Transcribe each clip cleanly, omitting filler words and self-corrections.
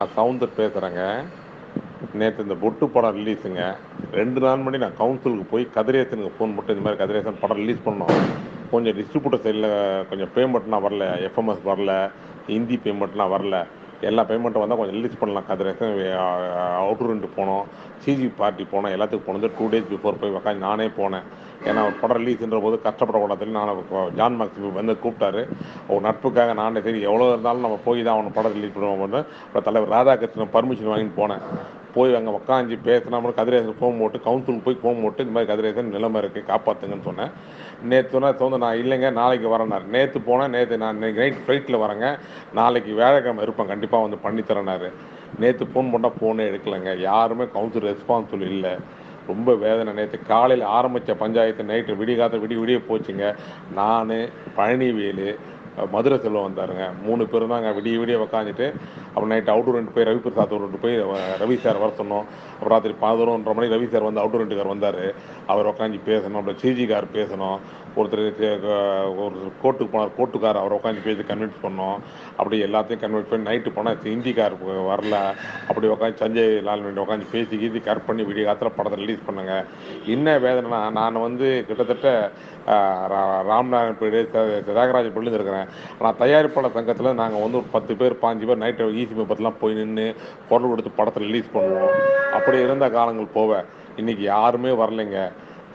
நான் சவுந்தர் பேசுகிறேங்க. நேற்று இந்த பொட்டு படம் ரிலீஸுங்க. 2 நாள் முன்னாடி நான் கவுன்சிலுக்கு போய் கதிரேசனுக்கு ஃபோன் போட்டு, இந்த மாதிரி கதிரேசன் படம் ரிலீஸ் பண்ணோம். கொஞ்சம் டிஸ்ட்ரிபியூட்டர் சைடில் கொஞ்சம் பேமெண்ட்லாம் வரல. எஃப்எம்எஸ் வரல, ஹிந்தி பேமெண்ட்லாம் வரல. எல்லா பேமெண்ட்டும் வந்தால் கொஞ்சம் ரிலீஸ் பண்ணலாம் கதிரேசன். அவுட்டர் ரெண்டு போனோம், சிஜி பார்ட்டி போனோம், எல்லாத்துக்கும் போனது 2 டேஸ் பிஃபோர் போய் உக்காந்து நானே போனேன். ஏன்னா ஒரு படம் ரிலீஸ்ன்ற போது கஷ்டப்படக்கூடாதுன்னு நான் ஜான் மேக்ஸ் வந்து கூப்பிட்டாரு. ஒரு நட்புக்காக நானே சரி எவ்வளோ இருந்தாலும் நம்ம போய் தான் அவனை படம் ரிலீஸ் பண்ணுவோம் அப்படின்னு அப்புறம் தலைவர் ராதாகிருஷ்ணன் பர்மிஷன் வாங்கிட்டு போனேன். போய் அங்கே உட்காந்து பேசினா அப்புறம் கதிரேசன் ஃபோன் போட்டு கவுன்சிலுக்கு போய் ஃபோன் போட்டு இந்த மாதிரி கதிரேசன் நிலைமை இருக்குது காப்பாற்றுங்கன்னு சொன்னேன். நேற்று சொன்னால் நான் இல்லைங்க நாளைக்கு வரேன்னாரு. நேற்று போனேன். நேற்று நான் இன்னைக்கு நைட் ஃப்ளைட்டில் வரேங்க, நாளைக்கு வியாழக்கிழமை இருப்பேன், கண்டிப்பாக வந்து பண்ணித்தரேனாரு. நேற்று ஃபோன் பண்ணால் ஃபோனே எடுக்கலைங்க. யாருமே கவுன்சில் ரெஸ்பான்சிபிள் இல்லை. ரொம்ப வேதனை. நேற்று காலையில் ஆரம்பித்த பஞ்சாயத்து நைட்டு விடிய போச்சுங்க. நான், பழனிவேலு, மதுரை செல்வம் வந்தாருங்க. 3 பேரும் தாங்க விடிய உக்காந்துட்டு அப்புறம் நைட்டு அவுட்டர் ரெண்டு போய் ரவி பிரசாத் ரெண்டு போய் ரவி சார் வர சொன்னோம். அப்புறம் ராத்திரி 11:30 மணி ரவி சார் வந்து அவுட்டர் ரெண்டுக்கார் வந்தார். அவர் உட்காந்து பேசணும். அப்புறம் சிஜி கார் பேசணும். ஒருத்தர் ஒரு கோர்ட்டுக்கு போனார், கோர்ட்டுக்கார் அவரை உட்காந்து பேசி கன்வின்ஸ் பண்ணோம். அப்படி எல்லாத்தையும் கன்வின்ஸ் பண்ணி நைட்டு போனால் ஹிந்திக்கார் வரல. அப்படி உட்காந்து சஞ்சய் லால் வேண்டி உட்காந்து பேசி கரெக்ட் பண்ணி விடிய காலத்தில் படத்தை ரிலீஸ் பண்ணுங்க. என்ன வேதனைனா நான் வந்து கிட்டத்தட்ட ராம்நாதன் பீடு தியாகராஜ பள்ளியில் இருக்கிறேன். ஆனால் தயாரிப்பாளர் சங்கத்தில் நாங்கள் வந்து ஒரு 10 பேர் 15 பேர் நைட்டு ஈசி பேப்பர்லாம் போய் நின்று குரல் கொடுத்து படத்தை ரிலீஸ் பண்ணுவோம். அப்படி இருந்த காலங்கள் போக இன்றைக்கி யாருமே வரலைங்க.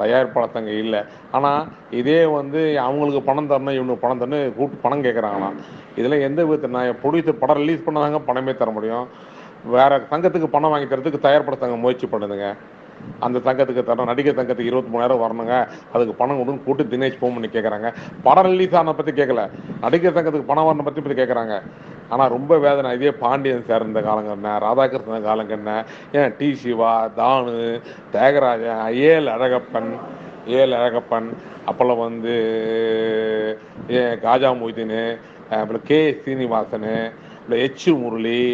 தயாரிப்பாளர் சங்கம் இல்லை. ஆனால் இதே வந்து அவங்களுக்கு பணம் தரணும், இவனுக்கு பணம் தரணும் கூப்பிட்டு பணம் கேட்குறாங்களாம். இதில் எந்த விதத்தில் நான் ப்ரொடியூசர் படம் ரிலீஸ் பண்ணதாங்க பணமே தர முடியும். வேறு சங்கத்துக்கு பணம் வாங்கி தரதுக்கு தயாரிப்பாளர் சங்கம் முயற்சி பண்ணுதுங்க. அந்த சங்கத்துக்கு தரோம், நடிகர் சங்கத்துக்கு 23,000 வரணுங்க, அதுக்கு பணம் கொடுன்னு கூட்டு தினேஷ் போன் பண்ணி கேட்குறாங்க. படம் ரிலீஸ் ஆன பற்றி கேட்கல, நடிகர் சங்கத்துக்கு பணம் வரணும் பற்றி கேட்குறாங்க. ஆனால் ரொம்ப வேதனை. இதே பாண்டியன் சார் இந்த காலங்க என்ன, ராதாகிருஷ்ணன் காலங்க என்ன, ஏன் டி சிவா, தானு, தியாகராஜன், ஏஎல் அழகப்பன், அப்போல்லாம் வந்து காஜா மொய்தீனு, அப்புறம் கே சீனிவாசனு, அப்புறம் முரளி,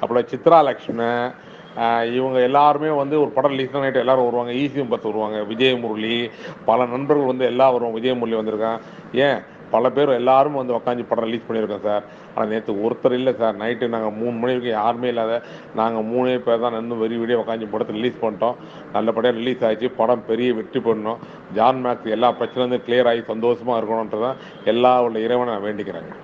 அப்புறம் சித்ரா லக்ஷ்மணன், இவங்க எல்லாருமே வந்து ஒரு படம் ரிலீஸ் நைட்டு எல்லோரும் வருவாங்க. ஈசிஎம் பத்து வருவாங்க. விஜயமுரளி, பல நண்பர்கள் வந்து எல்லாம் வருவாங்க. விஜயமுரளி வந்திருக்கான். ஏன் பல பேர் எல்லாரும் வந்து உட்காந்து படம் ரிலீஸ் பண்ணியிருக்கோம் சார். ஆனால் நேற்று ஒருத்தர் இல்லை சார். நைட்டு நாங்கள் 3 மணி வரைக்கும் யாருமே இல்லாத நாங்கள் 3 பேர் தான் நின்று விடிய உட்காந்து படத்தை ரிலீஸ் பண்ணிட்டோம். நல்லபடியாக ரிலீஸ் ஆகிடுச்சு. படம் பெரிய வெற்றி பண்ணணும். ஜான் மேக்ஸ் எல்லா பிரச்சனையும் கிளியர் ஆகி சந்தோஷமாக இருக்கணுன்றதான் எல்லா உள்ள இறைவனை நான் வேண்டிக்கிறேங்க.